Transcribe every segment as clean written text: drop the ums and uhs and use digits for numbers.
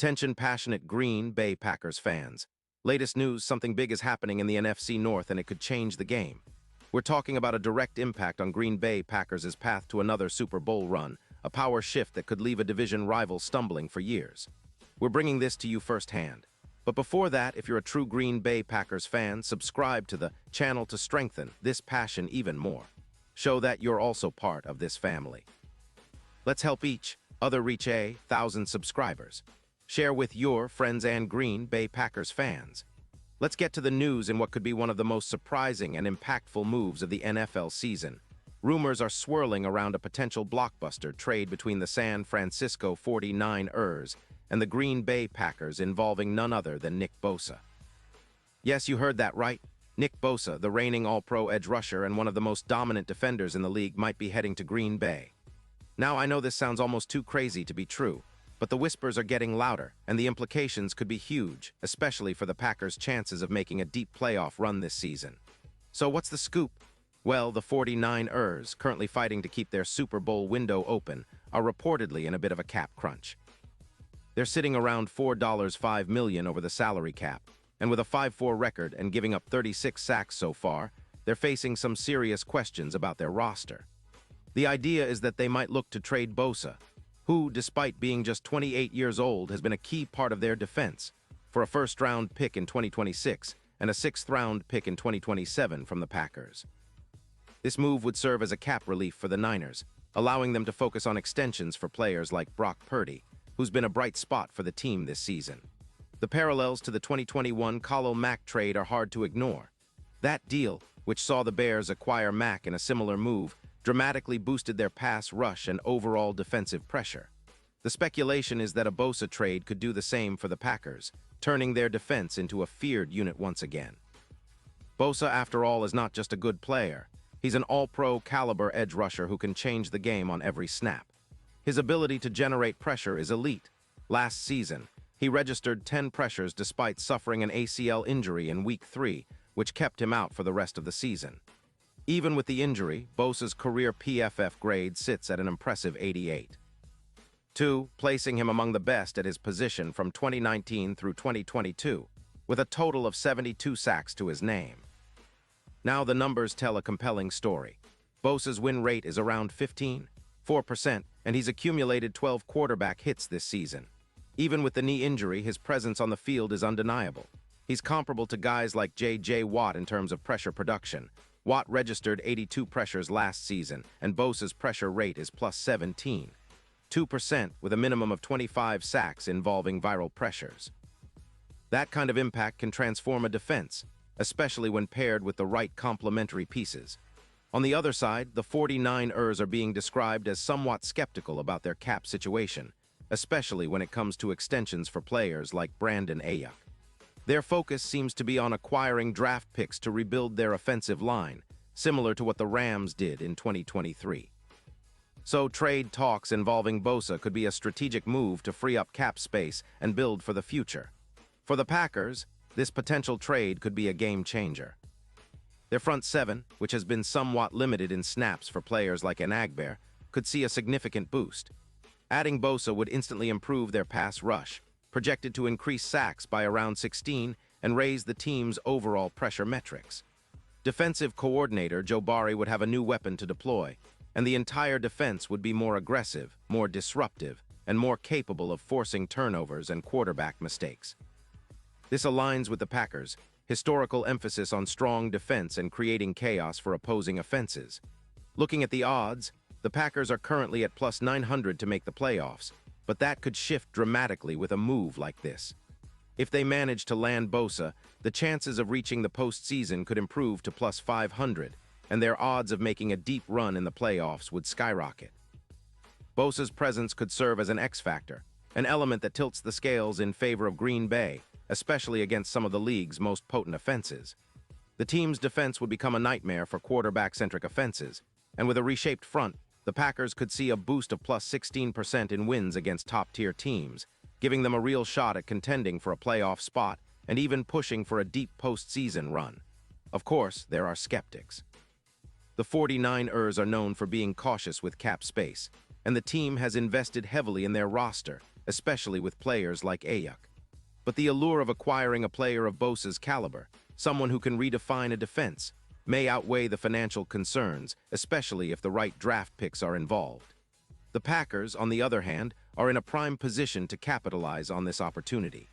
Attention passionate Green Bay Packers fans. Latest news, something big is happening in the NFC North and it could change the game. We're talking about a direct impact on Green Bay Packers' path to another Super Bowl run, a power shift that could leave a division rival stumbling for years. We're bringing this to you firsthand. But before that, if you're a true Green Bay Packers fan, subscribe to the channel to strengthen this passion even more. Show that you're also part of this family. Let's help each other reach 1,000 subscribers. Share with your friends and Green Bay Packers fans. Let's get to the news in what could be one of the most surprising and impactful moves of the NFL season. Rumors are swirling around a potential blockbuster trade between the San Francisco 49ers and the Green Bay Packers involving none other than Nick Bosa. Yes, you heard that right. Nick Bosa, the reigning All-Pro edge rusher and one of the most dominant defenders in the league, might be heading to Green Bay. Now, I know this sounds almost too crazy to be true, but the whispers are getting louder, and the implications could be huge, especially for the Packers' chances of making a deep playoff run this season. So what's the scoop? Well, the 49ers, currently fighting to keep their Super Bowl window open, are reportedly in a bit of a cap crunch. They're sitting around $4.5 million over the salary cap, and with a 5-4 record and giving up 36 sacks so far, they're facing some serious questions about their roster. The idea is that they might look to trade Bosa, who, despite being just 28 years old, has been a key part of their defense, for a first-round pick in 2026 and a sixth-round pick in 2027 from the Packers. This move would serve as a cap relief for the Niners, allowing them to focus on extensions for players like Brock Purdy, who's been a bright spot for the team this season. The parallels to the 2021 Khalil Mack trade are hard to ignore. That deal, which saw the Bears acquire Mack in a similar move, dramatically boosted their pass rush and overall defensive pressure. The speculation is that a Bosa trade could do the same for the Packers, turning their defense into a feared unit once again. Bosa, after all, is not just a good player. He's an all-pro caliber edge rusher who can change the game on every snap. His ability to generate pressure is elite. Last season, he registered 10 pressures despite suffering an ACL injury in Week 3, which kept him out for the rest of the season. Even with the injury, Bosa's career PFF grade sits at an impressive 88. 2, placing him among the best at his position from 2019 through 2022, with a total of 72 sacks to his name. Now the numbers tell a compelling story. Bosa's win rate is around 4%, and he's accumulated 12 quarterback hits this season. Even with the knee injury, his presence on the field is undeniable. He's comparable to guys like J.J. Watt in terms of pressure production. Watt registered 82 pressures last season, and Bosa's pressure rate is plus 17. 2% with a minimum of 25 sacks involving viral pressures. That kind of impact can transform a defense, especially when paired with the right complementary pieces. On the other side, the 49ers are being described as somewhat skeptical about their cap situation, especially when it comes to extensions for players like Brandon Ayuk. Their focus seems to be on acquiring draft picks to rebuild their offensive line, similar to what the Rams did in 2023. So trade talks involving Bosa could be a strategic move to free up cap space and build for the future. For the Packers, this potential trade could be a game changer. Their front seven, which has been somewhat limited in snaps for players like Enagber, could see a significant boost. Adding Bosa would instantly improve their pass rush, projected to increase sacks by around 16 and raise the team's overall pressure metrics. Defensive coordinator Joe Barry would have a new weapon to deploy, and the entire defense would be more aggressive, more disruptive, and more capable of forcing turnovers and quarterback mistakes. This aligns with the Packers' historical emphasis on strong defense and creating chaos for opposing offenses. Looking at the odds, the Packers are currently at plus 900 to make the playoffs, but that could shift dramatically with a move like this. If they manage to land Bosa, the chances of reaching the postseason could improve to plus 500, and their odds of making a deep run in the playoffs would skyrocket. Bosa's presence could serve as an X-factor, an element that tilts the scales in favor of Green Bay, especially against some of the league's most potent offenses. The team's defense would become a nightmare for quarterback-centric offenses, and with a reshaped front, the Packers could see a boost of plus 16% in wins against top-tier teams, giving them a real shot at contending for a playoff spot and even pushing for a deep postseason run. Of course, there are skeptics. The 49ers are known for being cautious with cap space, and the team has invested heavily in their roster, especially with players like Ayuk. But the allure of acquiring a player of Bosa's caliber, someone who can redefine a defense, may outweigh the financial concerns, especially if the right draft picks are involved. The Packers, on the other hand, are in a prime position to capitalize on this opportunity.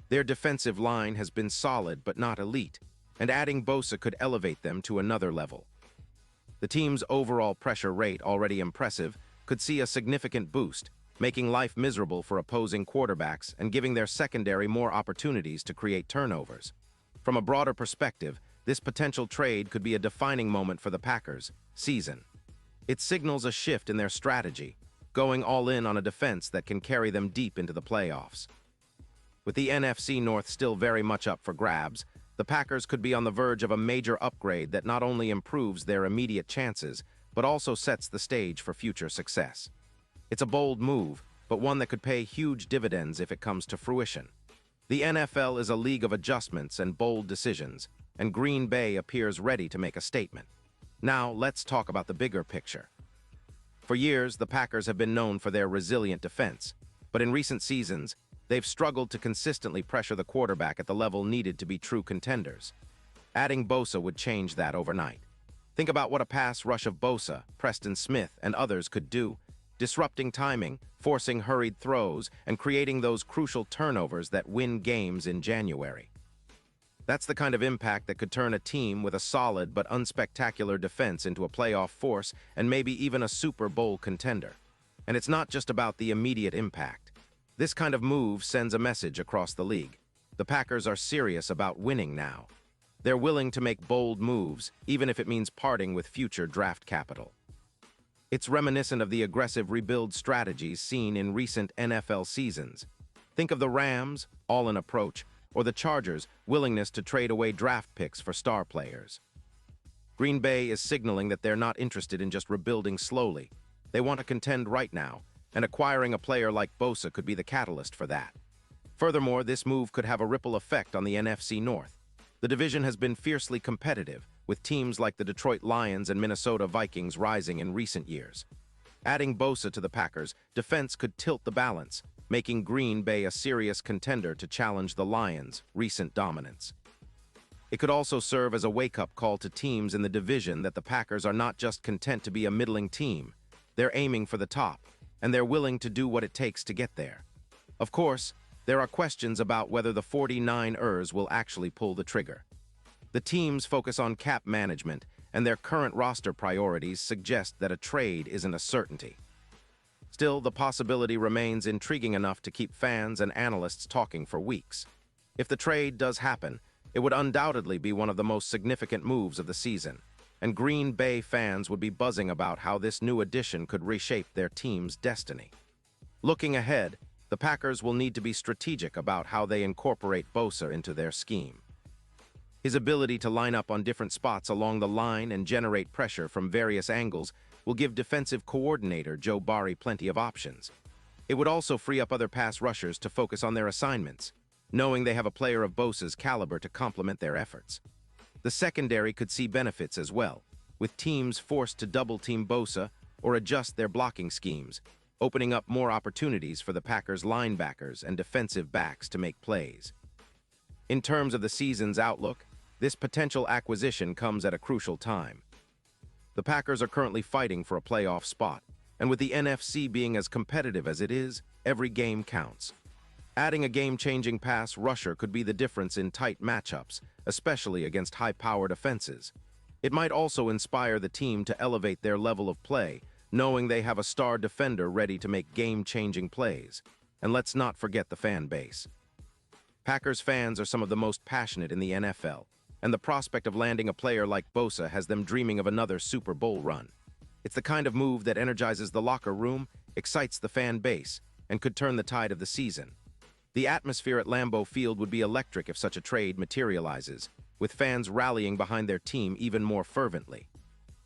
Their defensive line has been solid but not elite, and adding Bosa could elevate them to another level. The team's overall pressure rate, already impressive, could see a significant boost, making life miserable for opposing quarterbacks and giving their secondary more opportunities to create turnovers. From a broader perspective, this potential trade could be a defining moment for the Packers' season. It signals a shift in their strategy, going all in on a defense that can carry them deep into the playoffs. With the NFC North still very much up for grabs, the Packers could be on the verge of a major upgrade that not only improves their immediate chances, but also sets the stage for future success. It's a bold move, but one that could pay huge dividends if it comes to fruition. The NFL is a league of adjustments and bold decisions, and Green Bay appears ready to make a statement. Now, let's talk about the bigger picture. For years, the Packers have been known for their resilient defense, but in recent seasons, they've struggled to consistently pressure the quarterback at the level needed to be true contenders. Adding Bosa would change that overnight. Think about what a pass rush of Bosa, Preston Smith, and others could do, disrupting timing, forcing hurried throws, and creating those crucial turnovers that win games in January. That's the kind of impact that could turn a team with a solid but unspectacular defense into a playoff force and maybe even a Super Bowl contender. And it's not just about the immediate impact. This kind of move sends a message across the league. The Packers are serious about winning now. They're willing to make bold moves, even if it means parting with future draft capital. It's reminiscent of the aggressive rebuild strategies seen in recent NFL seasons. Think of the Rams' all-in approach, or the Chargers' willingness to trade away draft picks for star players. Green Bay is signaling that they're not interested in just rebuilding slowly. They want to contend right now, and acquiring a player like Bosa could be the catalyst for that. Furthermore, this move could have a ripple effect on the NFC North. The division has been fiercely competitive, with teams like the Detroit Lions and Minnesota Vikings rising in recent years. Adding Bosa to the Packers' defense could tilt the balance, making Green Bay a serious contender to challenge the Lions' recent dominance. It could also serve as a wake-up call to teams in the division that the Packers are not just content to be a middling team. They're aiming for the top, and they're willing to do what it takes to get there. Of course, there are questions about whether the 49ers will actually pull the trigger. The team's focus on cap management and their current roster priorities suggest that a trade isn't a certainty. Still, the possibility remains intriguing enough to keep fans and analysts talking for weeks. If the trade does happen, it would undoubtedly be one of the most significant moves of the season, and Green Bay fans would be buzzing about how this new addition could reshape their team's destiny. Looking ahead, the Packers will need to be strategic about how they incorporate Bosa into their scheme. His ability to line up on different spots along the line and generate pressure from various angles will give defensive coordinator Joe Barry plenty of options. It would also free up other pass rushers to focus on their assignments, knowing they have a player of Bosa's caliber to complement their efforts. The secondary could see benefits as well, with teams forced to double-team Bosa or adjust their blocking schemes, opening up more opportunities for the Packers' linebackers and defensive backs to make plays. In terms of the season's outlook, this potential acquisition comes at a crucial time. The Packers are currently fighting for a playoff spot, and with the NFC being as competitive as it is, every game counts. Adding a game-changing pass rusher could be the difference in tight matchups, especially against high-powered offenses. It might also inspire the team to elevate their level of play, knowing they have a star defender ready to make game-changing plays. And let's not forget the fan base. Packers fans are some of the most passionate in the NFL, and the prospect of landing a player like Bosa has them dreaming of another Super Bowl run. It's the kind of move that energizes the locker room, excites the fan base, and could turn the tide of the season. The atmosphere at Lambeau Field would be electric if such a trade materializes, with fans rallying behind their team even more fervently.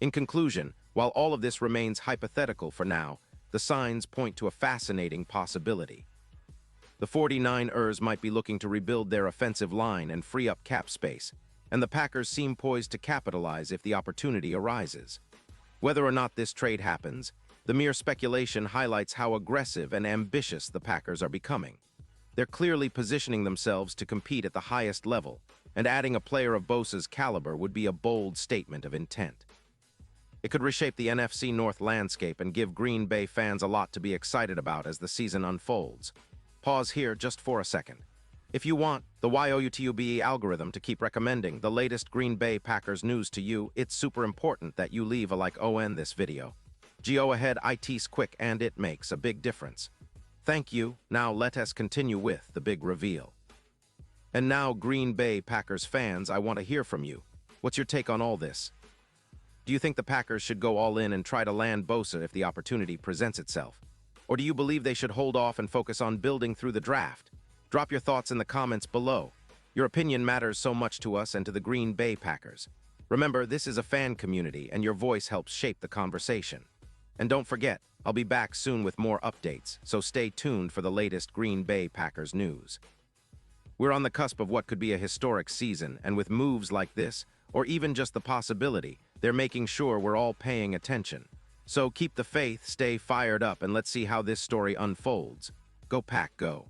In conclusion, while all of this remains hypothetical for now, the signs point to a fascinating possibility. The 49ers might be looking to rebuild their offensive line and free up cap space, and the Packers seem poised to capitalize if the opportunity arises. Whether or not this trade happens, The mere speculation highlights how aggressive and ambitious the Packers are becoming. They're clearly positioning themselves to compete at the highest level, and adding a player of Bosa's caliber would be a bold statement of intent. It could reshape the NFC North landscape and give Green Bay fans a lot to be excited about as the season unfolds. Pause here just for a second. If you want the YOUTUBE algorithm to keep recommending the latest Green Bay Packers news to you, it's super important that you leave a like on this video. Go ahead, it's quick and it makes a big difference. Thank you. Now let us continue with the big reveal. And now, Green Bay Packers fans, I want to hear from you. What's your take on all this? Do you think the Packers should go all in and try to land Bosa if the opportunity presents itself? Or do you believe they should hold off and focus on building through the draft? Drop your thoughts in the comments below. Your opinion matters so much to us and to the Green Bay Packers. Remember, this is a fan community and your voice helps shape the conversation. And don't forget, I'll be back soon with more updates, so stay tuned for the latest Green Bay Packers news. We're on the cusp of what could be a historic season, and with moves like this, or even just the possibility, they're making sure we're all paying attention. So keep the faith, stay fired up, and let's see how this story unfolds. Go Pack, go.